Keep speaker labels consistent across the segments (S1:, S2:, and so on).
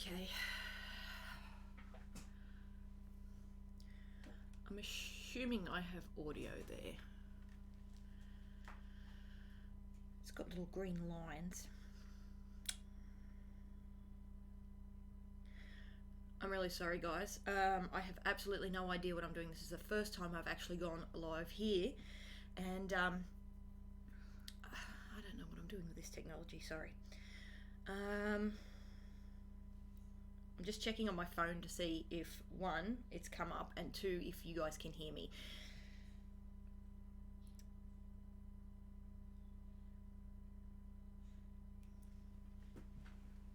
S1: Okay. I'm assuming I have audio there. It's got little green lines. I'm really sorry, guys. I have absolutely no idea what I'm doing. This is the first time I've actually gone live here, and I don't know what I'm doing with this technology. Sorry. I'm just checking on my phone to see if, one, it's come up, and two, if you guys can hear me.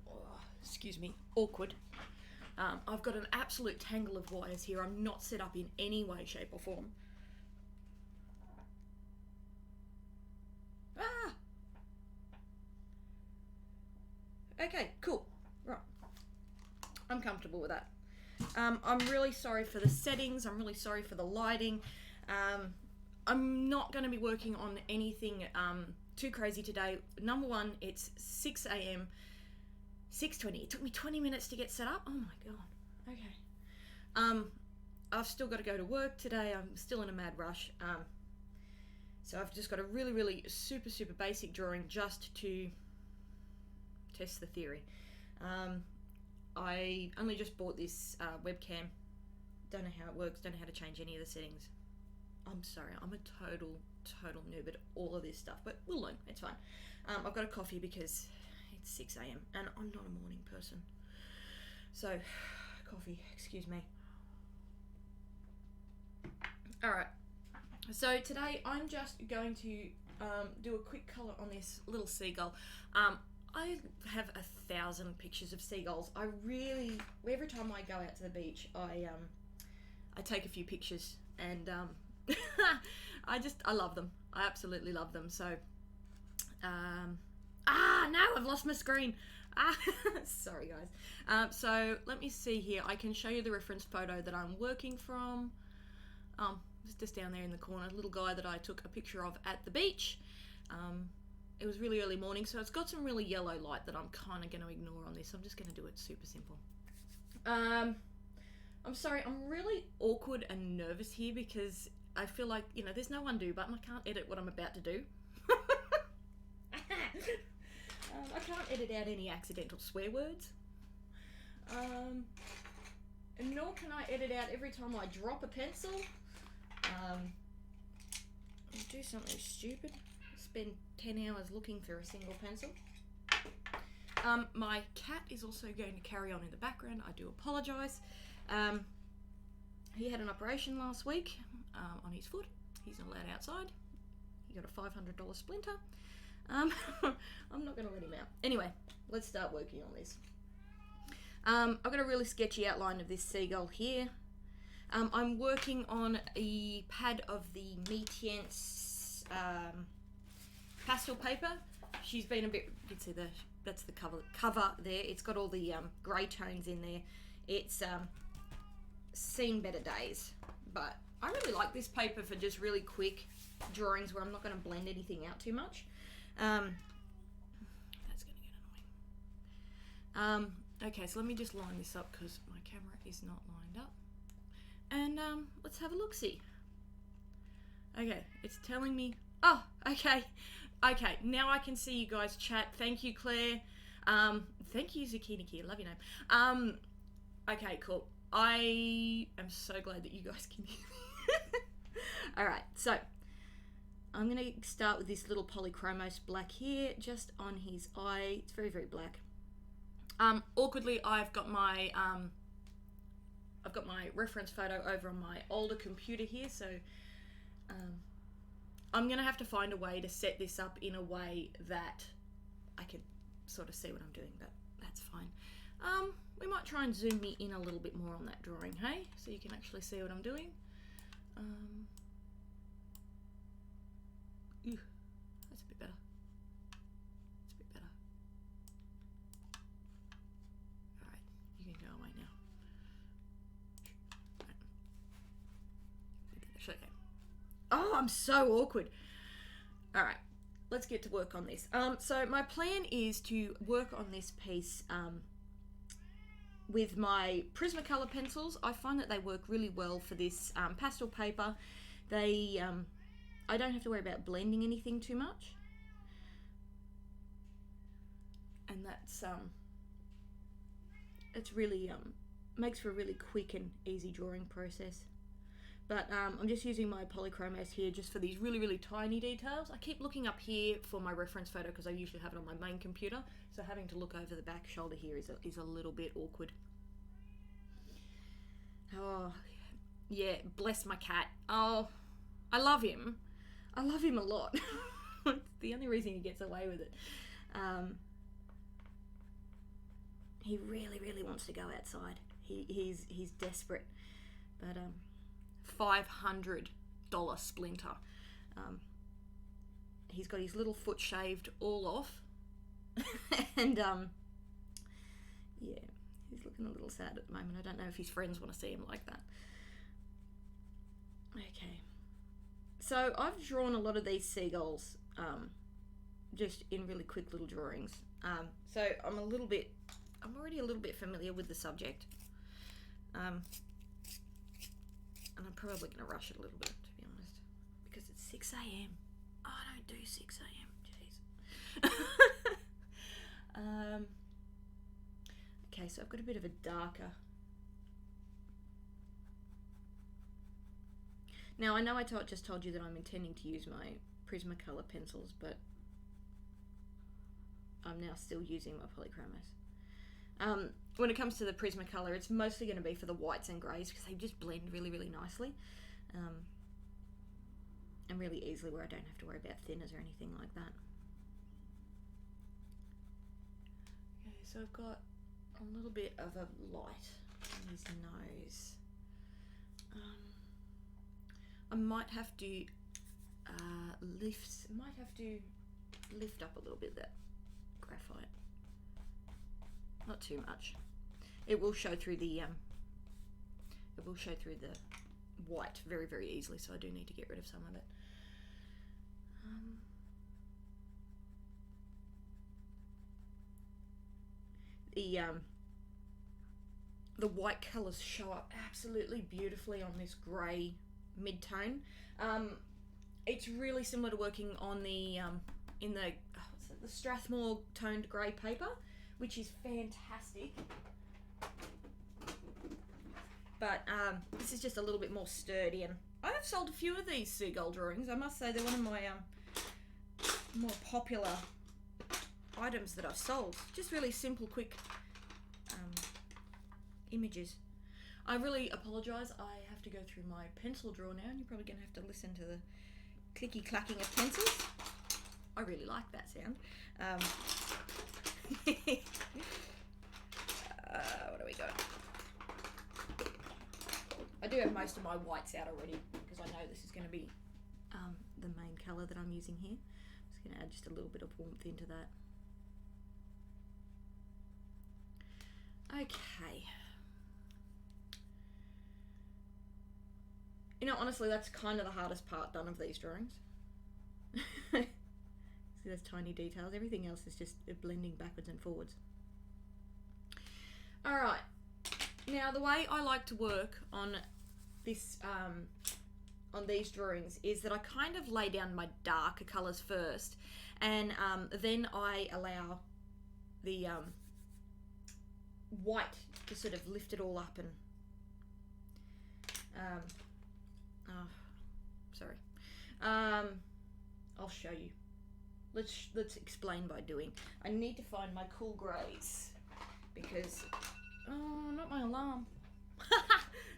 S1: Oh, excuse me, awkward. I've got an absolute tangle of wires here. I'm not set up in any way, shape or form. Ah! Okay, cool. Right. I'm comfortable with that. I'm really sorry for the settings. I'm really sorry for the lighting. I'm not going to be working on anything too crazy today. Number one, it's 6 a.m. 6:20. It took me 20 minutes to get set up. Oh my god. Okay. I've still got to go to work today. I'm still in a mad rush. So I've just got a really super basic drawing just to test the theory. I only just bought this webcam. Don't know how it works. Don't know how to change any of the settings. I'm sorry. I'm a total noob at all of this stuff, but we'll learn. It's fine. I've got a coffee because it's 6 a.m. and I'm not a morning person. So, coffee, excuse me. Alright, so today I'm just going to do a quick colour on this little seagull. I have 1,000 pictures of seagulls. I really, every time I go out to the beach, I take a few pictures, and I love them. I absolutely love them. So, no, I've lost my screen. Sorry guys. So let me see here. I can show you the reference photo that I'm working from. It's just down there in the corner, a little guy that I took a picture of at the beach. It was really early morning, so it's got some really yellow light that I'm kind of going to ignore on this. I'm just going to do it super simple. I'm sorry, I'm really awkward and nervous here because I feel like, there's no undo button. I can't edit what I'm about to do. I can't edit out any accidental swear words. And nor can I edit out every time I drop a pencil. Do something stupid. Spend 10 hours looking for a single pencil. My cat is also going to carry on in the background. I do apologise. He had an operation last week on his foot. He's not allowed outside. He got a $500 splinter. I'm not going to let him out. Anyway, let's start working on this. I've got a really sketchy outline of this seagull here. I'm working on a pad of the Metience pastel paper. She's been a bit, you can see that's the cover there. It's got all the grey tones in there. It's seen better days, but I really like this paper for just really quick drawings where I'm not going to blend anything out too much. That's going to get annoying. Okay, so let me just line this up because my camera is not lined up. And let's have a look-see. Okay, it's telling me... Oh, okay. Okay, now I can see you guys chat. Thank you, Claire. Thank you, Zucchini Kia. Love your name. Okay, cool. I am so glad that you guys can hear me. Alright, so I'm going to start with this little polychromos black here, just on his eye. It's very black. Awkwardly, I've got my reference photo over on my older computer here, so I'm going to have to find a way to set this up in a way that I can sort of see what I'm doing, but that's fine. We might try and zoom me in a little bit more on that drawing, hey? So you can actually see what I'm doing. That's a bit better. That's a bit better. Alright, you can go away now. Right. Okay. Oh, I'm so awkward. Alright, let's get to work on this. So my plan is to work on this piece with my Prismacolor pencils, I find that they work really well for this pastel paper. They, I don't have to worry about blending anything too much. And that's, it's really, makes for a really quick and easy drawing process. But I'm just using my Polychromos here just for these really, really tiny details. I keep looking up here for my reference photo because I usually have it on my main computer. So having to look over the back shoulder here is a little bit awkward. Oh, yeah, bless my cat. Oh, I love him. I love him a lot. It's the only reason he gets away with it. He really, really wants to go outside. He's desperate. But $500 splinter. He's got his little foot shaved all off. And yeah, he's looking a little sad at the moment. I don't know if his friends want to see him like that. Okay. So I've drawn a lot of these seagulls just in really quick little drawings. So I'm already a little bit familiar with the subject. And I'm probably going to rush it a little bit, to be honest, because it's 6 a.m. I don't do 6 a.m. Jeez. Okay, so I've got a bit of a darker. Now, I know I just told you that I'm intending to use my Prismacolor pencils, but I'm now still using my Polychromos. When it comes to the Prismacolor, it's mostly going to be for the whites and greys because they just blend really, really nicely and really easily, where I don't have to worry about thinners or anything like that. Okay, so I've got a little bit of a light on his nose. I might have to lift up a little bit that graphite. Not too much. It will show through the white very, very easily, so I do need to get rid of some of it. The white colours show up absolutely beautifully on this grey mid-tone. It's really similar to working on the the Strathmore toned grey paper, which is fantastic. But this is just a little bit more sturdy, and I have sold a few of these seagull drawings. I must say they're one of my more popular items that I've sold. Just really simple, quick images. I really apologise. I have to go through my pencil drawer now, and you're probably going to have to listen to the clicky clacking of pencils. I really like that sound. What do we got? I do have most of my whites out already because I know this is going to be the main colour that I'm using here. I'm just going to add just a little bit of warmth into that. Okay. You know, honestly, that's kind of the hardest part done of these drawings. See those tiny details? Everything else is just blending backwards and forwards. Alright, now the way I like to work on this, on these drawings is that I kind of lay down my darker colours first, and then I allow the white to sort of lift it all up and I'll show you. Let's explain by doing. I need to find my cool greys because not my alarm.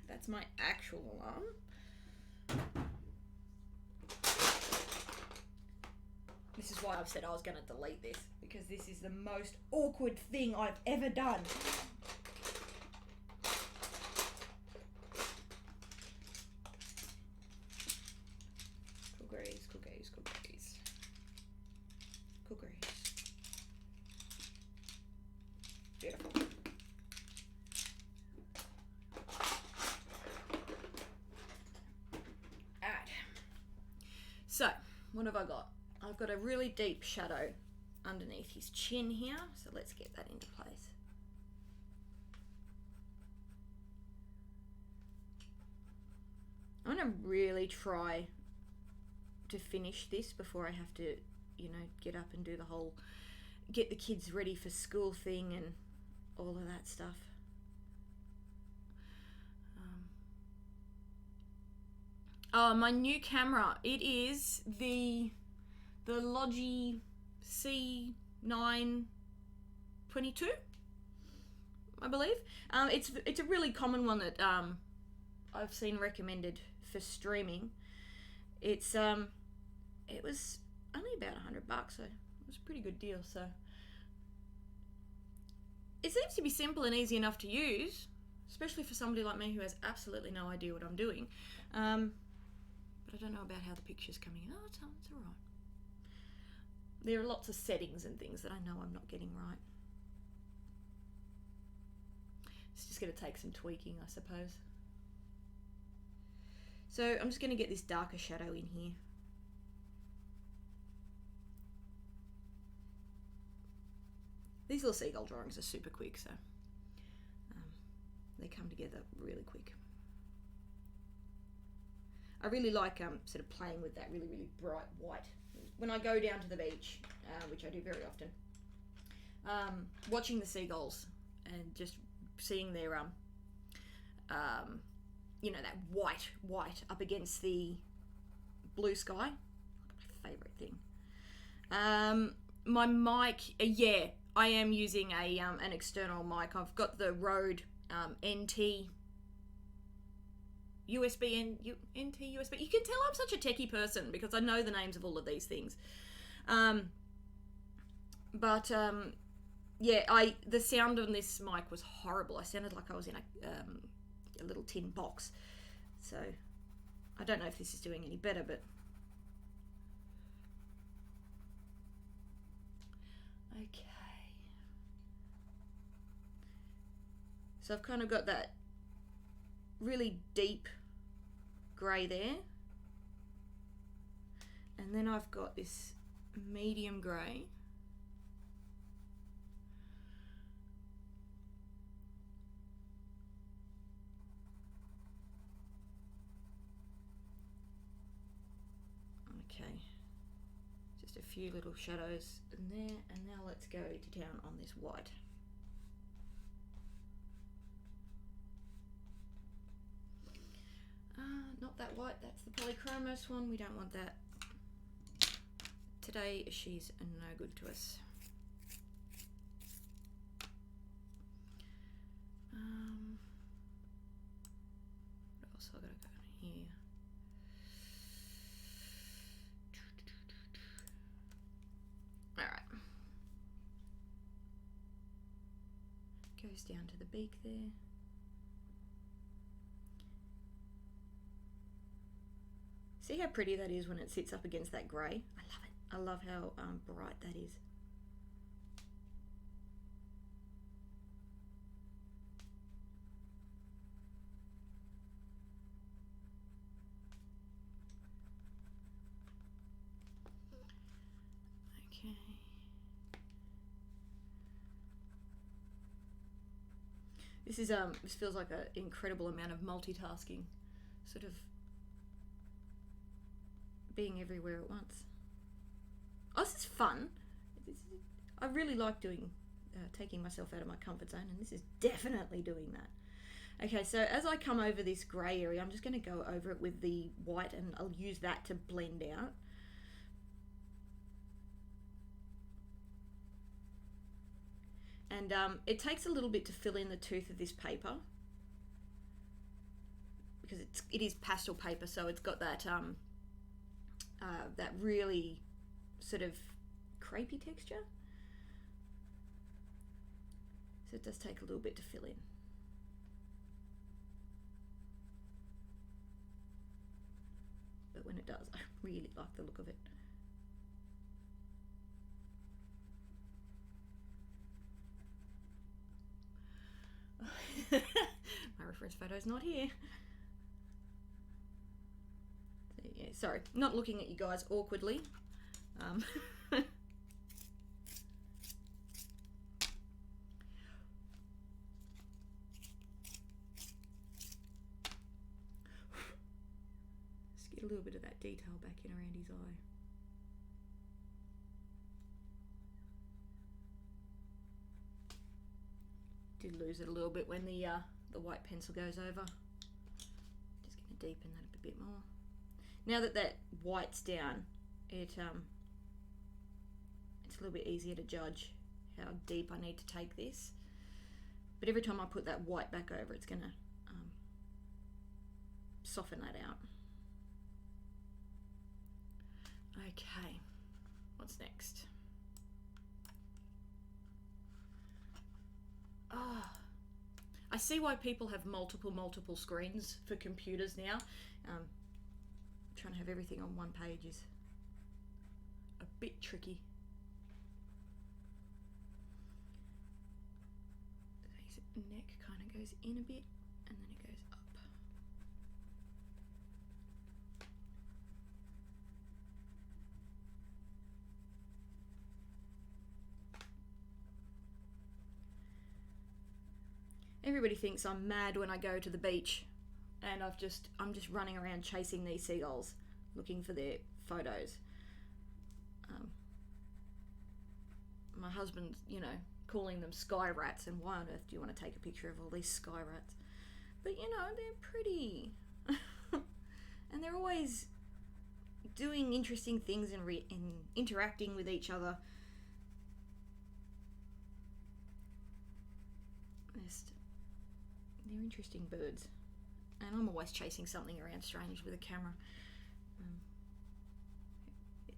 S1: That's my actual alarm. This is why I've said I was going to delete this, because this is the most awkward thing I've ever done. Cool greys, cool greys, cool greys. Cool greys. Beautiful. Alright. So, what have I got? I've got a really deep shadow underneath his chin here, so let's get that into place. going to really try to finish this before I have to, you know, get up and do the whole get the kids ready for school thing and all of that stuff. Oh, my new camera. It is the Logi C922, I believe. It's a really common one that I've seen recommended for streaming. It was only about $100, so it was a pretty good deal. So it seems to be simple and easy enough to use, especially for somebody like me who has absolutely no idea what I'm doing. But I don't know about how the picture's coming in. Oh, it's all right. There are lots of settings and things that I know I'm not getting right. It's just going to take some tweaking, I suppose. So I'm just going to get this darker shadow in here. These little seagull drawings are super quick, so they come together really quick. I really like sort of playing with that really, really bright white. When I go down to the beach, which I do very often, watching the seagulls and just seeing their, you know, that white up against the blue sky, my favourite thing. My mic, yeah, I am using an external mic. I've got the Rode NT USB NT USB. You can tell I'm such a techie person because I know the names of all of these things. Yeah, the sound on this mic was horrible. I sounded like I was in a little tin box. So I don't know if this is doing any better, but okay. So I've kind of got that really deep grey there, and then I've got this medium grey, okay, just a few little shadows in there, and now let's go to town on this white. Not that white, that's the polychromos one. We don't want that. Today she's no good to us. What else I gotta go in here? Alright. Goes down to the beak there. See how pretty that is when it sits up against that grey? I love it. I love how bright that is. Okay. This feels like an incredible amount of multitasking, sort of being everywhere at once. Oh, this is fun. I really like doing, taking myself out of my comfort zone, and this is definitely doing that. Okay, so as I come over this grey area, I'm just going to go over it with the white, and I'll use that to blend out. And it takes a little bit to fill in the tooth of this paper, because it is pastel paper, so it's got that that really sort of crepey texture. So it does take a little bit to fill in. But when it does, I really like the look of it. My reference photo's not here. So, yeah, sorry, not looking at you guys awkwardly. a little bit of that detail back in around his eye. Did lose it a little bit when the white pencil goes over. Just going to deepen that a bit more. Now that that white's down, it's a little bit easier to judge how deep I need to take this. But every time I put that white back over, it's going to soften that out. Okay, what's next? I see why people have multiple screens for computers now. Trying to have everything on one page is a bit tricky. His neck kind of goes in a bit and then it goes up. Everybody thinks I'm mad when I go to the beach and I'm just running around chasing these seagulls looking for their photos. My husband's, you know, calling them sky rats, and why on earth do you want to take a picture of all these sky rats? But you know, they're pretty and they're always doing interesting things and interacting with each other. They're interesting birds, and I'm always chasing something around strange with a camera.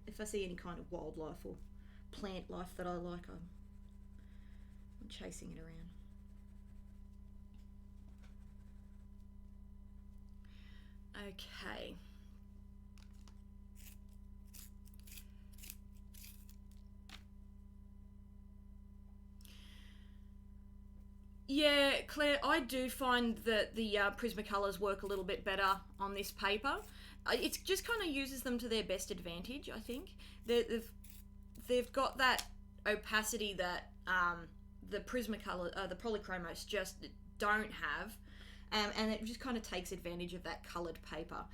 S1: If I see any kind of wildlife or plant life that I like, I'm chasing it around. Okay. Yeah, Claire, I do find that the Prismacolors work a little bit better on this paper. It just kind of uses them to their best advantage, I think. They've got that opacity that the Prismacolor, the Polychromos just don't have, and it just kind of takes advantage of that coloured paper.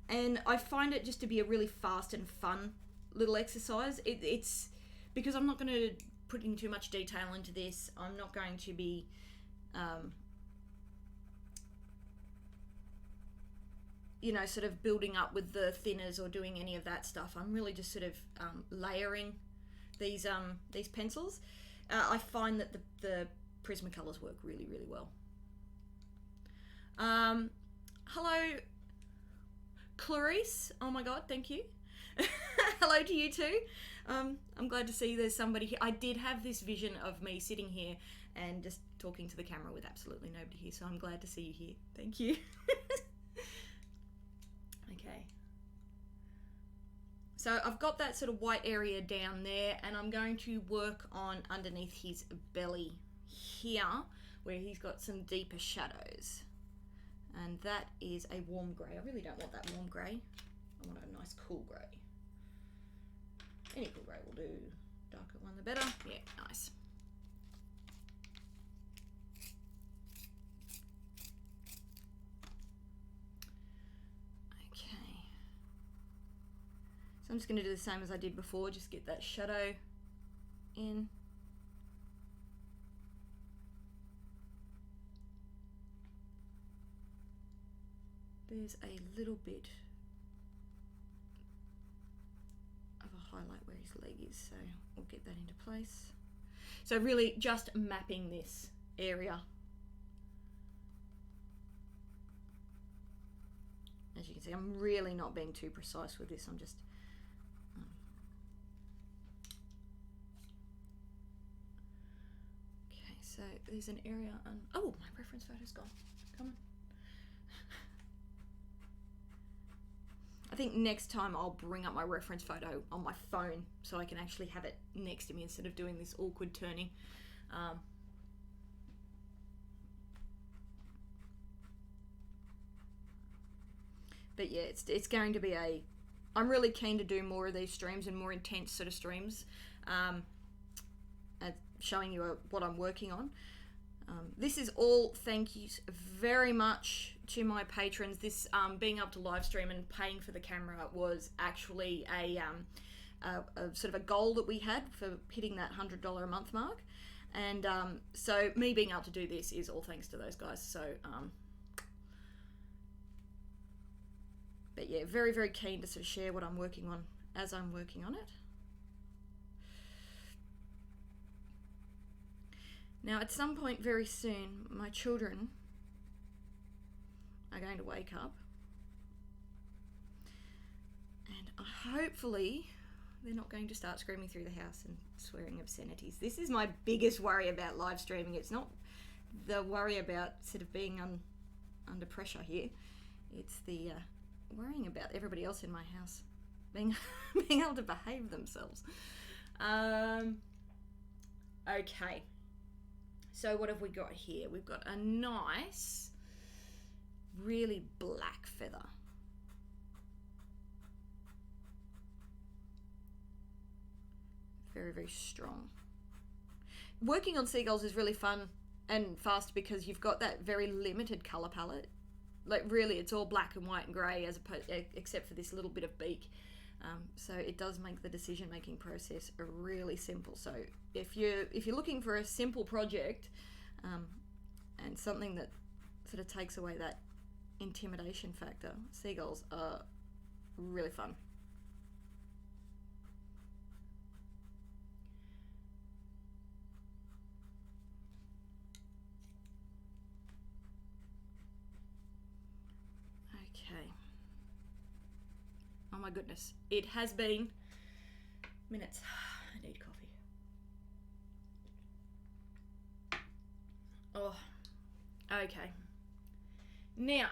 S1: And I find it just to be a really fast and fun little exercise. It's because I'm not going to put in too much detail into this. I'm not going to be you know, sort of building up with the thinners or doing any of that stuff. I'm really just sort of layering these pencils. I find that the Prismacolors work really, really well. Hello, Clarice. Oh my god, thank you. Hello to you too. I'm glad to see there's somebody here. I did have this vision of me sitting here and just talking to the camera with absolutely nobody here, so I'm glad to see you here. Thank you. Okay. So I've got that sort of white area down there, and I'm going to work on underneath his belly here, where he's got some deeper shadows. And that is a warm grey. I really don't want that warm grey. I want a nice cool grey. Any cool grey will do. Darker one the better. Yeah, nice. Okay. So I'm just going to do the same as I did before, just get that shadow in. There's a little bit of a highlight where his leg is, so we'll get that into place. So really just mapping this area. As you can see, I'm really not being too precise with this. I'm just okay, so there's an area oh, my reference photo's gone. Come on. I think next time I'll bring up my reference photo on my phone so I can actually have it next to me instead of doing this awkward turning. But yeah, it's going to be I'm really keen to do more of these streams and more intense sort of streams, showing you what I'm working on. This is all thank you very much to my patrons, this being able to live stream and paying for the camera was actually a sort of a goal that we had for hitting that $100 a month mark. And so me being able to do this is all thanks to those guys. So, but yeah, very, very keen to sort of share what I'm working on as I'm working on it. Now, at some point very soon, my children are going to wake up, and hopefully they're not going to start screaming through the house and swearing obscenities. This is my biggest worry about live streaming. It's not the worry about sort of being under pressure here. It's the worrying about everybody else in my house being able to behave themselves. Okay. So what have we got here? We've got a nice, really black feather. Very, very strong. Working on seagulls is really fun and fast because you've got that very limited colour palette. Like really, it's all black and white and grey except for this little bit of beak. So it does make the decision-making process really simple. So if you're looking for a simple project and something that sort of takes away that intimidation factor, seagulls are really fun. Okay. Oh my goodness. It has been minutes. I need coffee. Oh, okay. Now,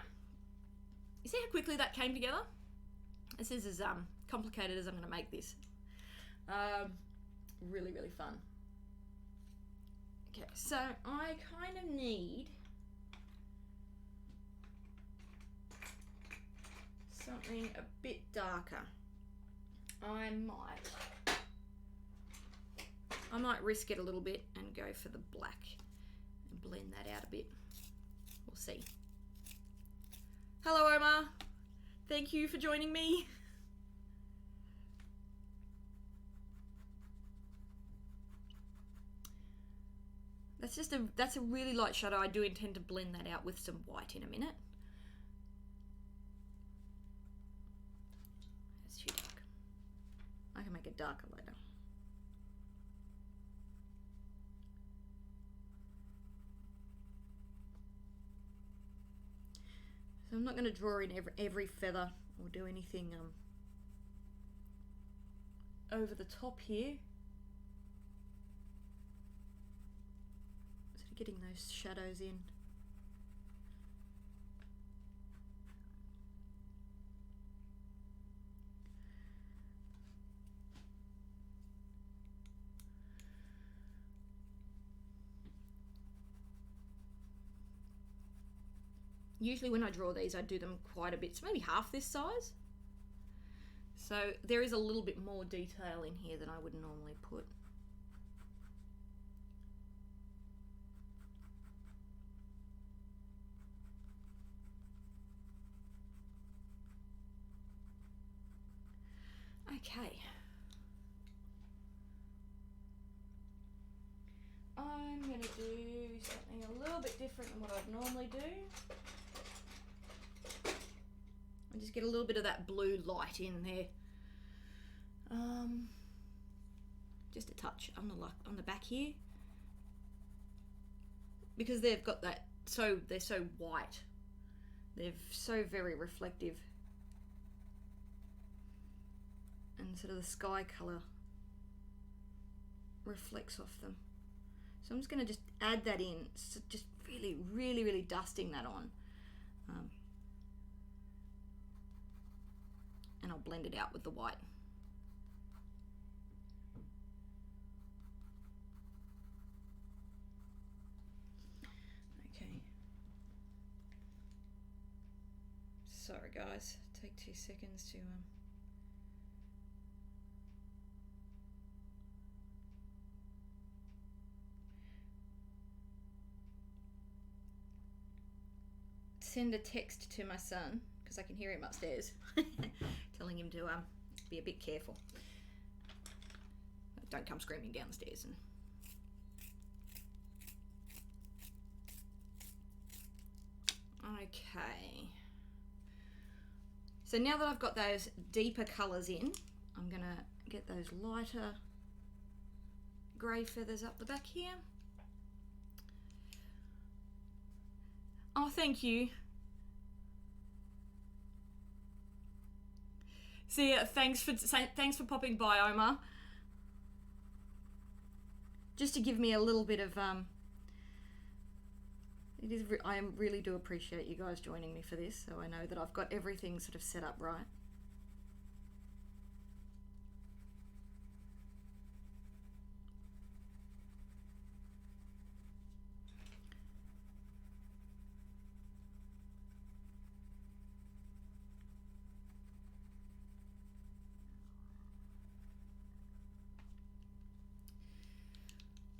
S1: you see how quickly that came together? This is as complicated as I'm going to make this. Really, really fun. Okay, so I kind of need something a bit darker. I might risk it a little bit and go for the black and blend that out a bit. We'll see. Hello, Omar. Thank you for joining me. That's a really light shadow. I do intend to blend that out with some white in a minute. It's too dark. I can make it darker later. So I'm not going to draw in every feather or do anything over the top here. Sort of getting those shadows in. Usually when I draw these, I do them quite a bit, so maybe half this size. So there is a little bit more detail in here than I would normally put. Okay. I'm going to do something a little bit different than what I'd normally do. I just get a little bit of that blue light in there. Just a touch on the back here, because they've got that, so they're so white. They're so very reflective, and sort of the sky color reflects off them. So I'm just going to just add that in, so just really, really, really dusting that on. And I'll blend it out with the white. Okay. Sorry guys, take 2 seconds to send a text to my son, because I can hear him upstairs, telling him to be a bit careful. Don't come screaming down the stairs. Okay. So now that I've got those deeper colours in, I'm going to get those lighter grey feathers up the back here. Oh, thank you. See, thanks for popping by, Omar. Just to give me a little bit of I really do appreciate you guys joining me for this, so I know that I've got everything sort of set up right.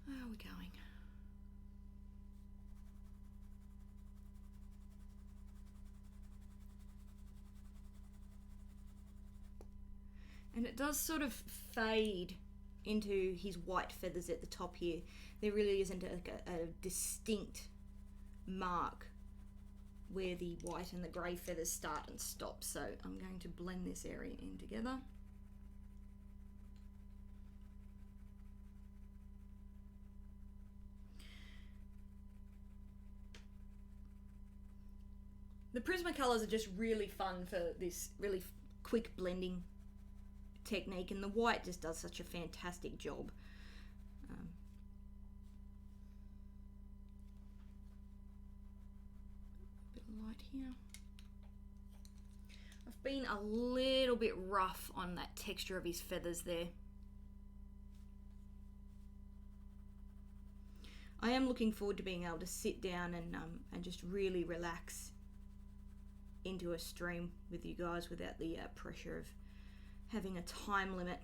S1: Where are we going? And it does sort of fade into his white feathers at the top here. There really isn't a distinct mark where the white and the grey feathers start and stop. So I'm going to blend this area in together. The Prismacolors are just really fun for this really quick blending technique, and the white just does such a fantastic job. A bit of light here. I've been a little bit rough on that texture of his feathers there. I am looking forward to being able to sit down and just really relax into a stream with you guys without the pressure of having a time limit.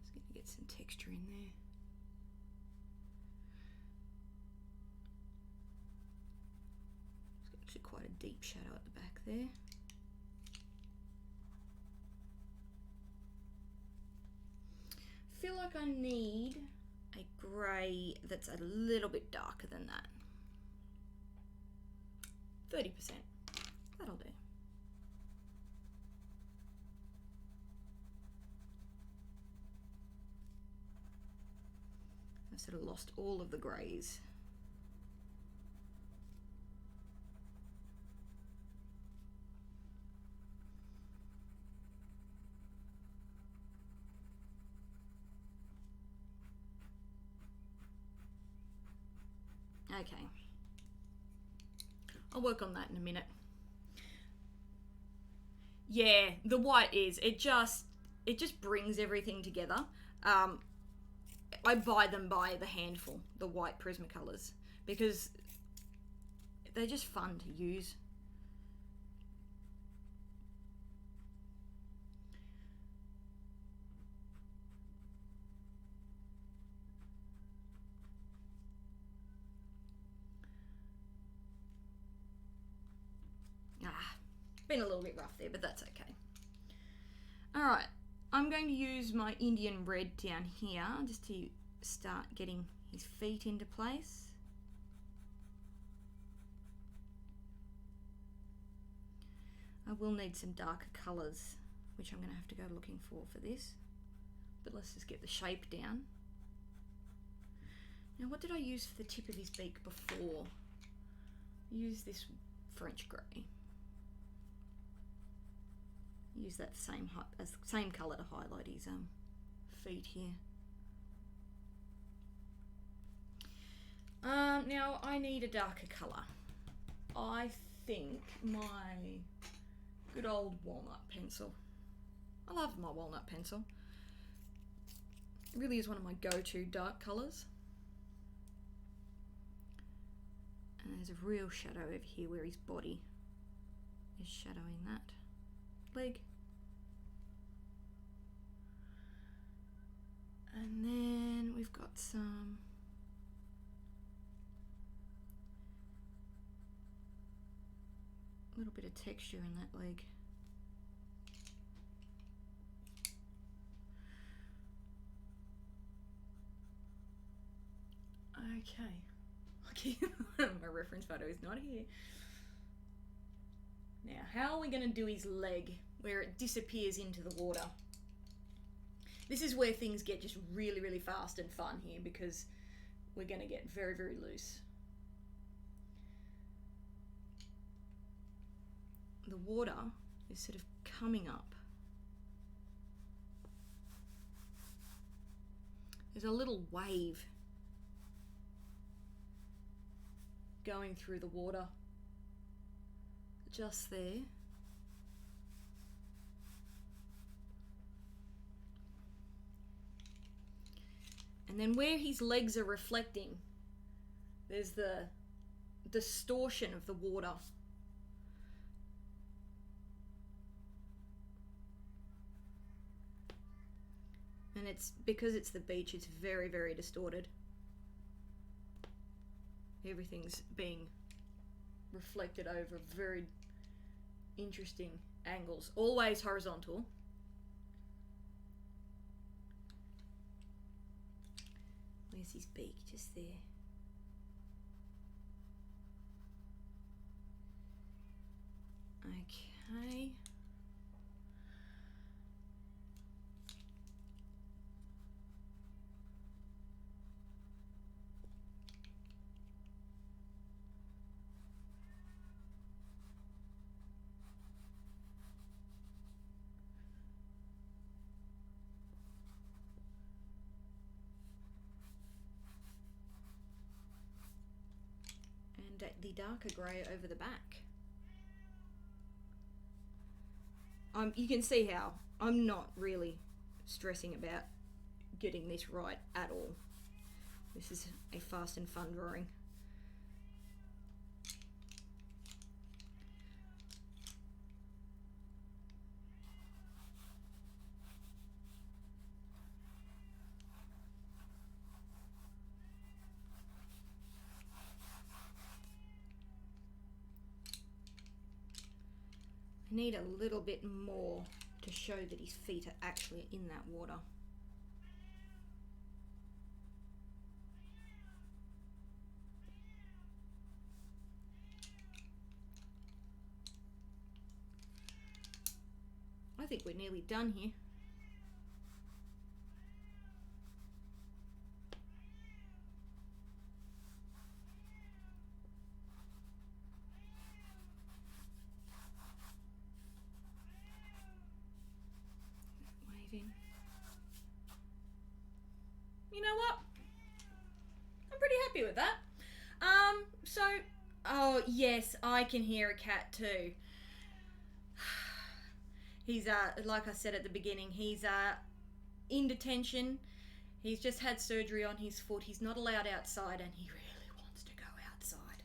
S1: Just going to get some texture in there. It's actually quite a deep shadow at the back there. I feel like I need a grey that's a little bit darker than that. 30%. That'll do. I've sort of lost all of the greys. Okay. I'll work on that in a minute. Yeah, the white is, it just brings everything together. I buy them by the handful, the white Prismacolors, because they're just fun to use. Been a little bit rough there, but that's okay. Alright, I'm going to use my Indian red down here just to start getting his feet into place. I will need some darker colours, which I'm going to have to go looking for this. But let's just get the shape down. Now, what did I use for the tip of his beak before? Use this French grey. Use that same colour to highlight his feet here. Now I need a darker colour. I think my good old walnut pencil. I love my walnut pencil. It really is one of my go-to dark colours. And there's a real shadow over here where his body is shadowing that leg. And then we've got some little bit of texture in that leg. Okay. My reference photo is not here. Now, how are we going to do his leg where it disappears into the water? This is where things get just really, really fast and fun here, because we're going to get very, very loose. The water is sort of coming up. There's a little wave going through the water just there. And then where his legs are reflecting, there's the distortion of the water. And it's because it's the beach, it's very, very distorted. Everything's being reflected over very interesting angles, always horizontal. Where's his beak? Just there. Okay. And the darker grey over the back. You can see how I'm not really stressing about getting this right at all. This is a fast and fun drawing. I need a little bit more to show that his feet are actually in that water. I think we're nearly done here. You know what? I'm pretty happy with that. Oh yes, I can hear a cat too. He's like I said at the beginning, he's in detention. He's just had surgery on his foot. He's not allowed outside, and he really wants to go outside.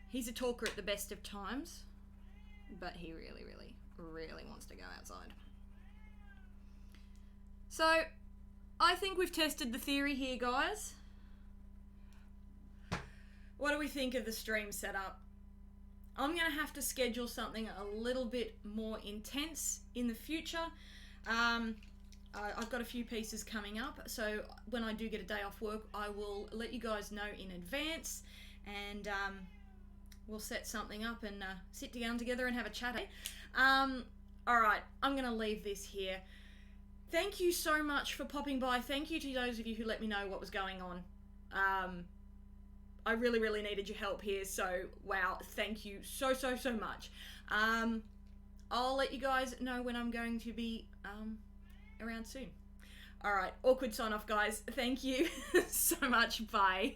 S1: He's a talker at the best of times, but he really, really, really wants to go outside. So, I think we've tested the theory here, guys. What do we think of the stream setup? I'm going to have to schedule something a little bit more intense in the future. I've got a few pieces coming up, so when I do get a day off work, I will let you guys know in advance, and we'll set something up and sit down together and have a chat. Alright, I'm going to leave this here. Thank you so much for popping by. Thank you to those of you who let me know what was going on. I really, really needed your help here, so wow, thank you so, so, so much. I'll let you guys know when I'm going to be around soon. Alright, awkward sign off, guys. Thank you so much. Bye.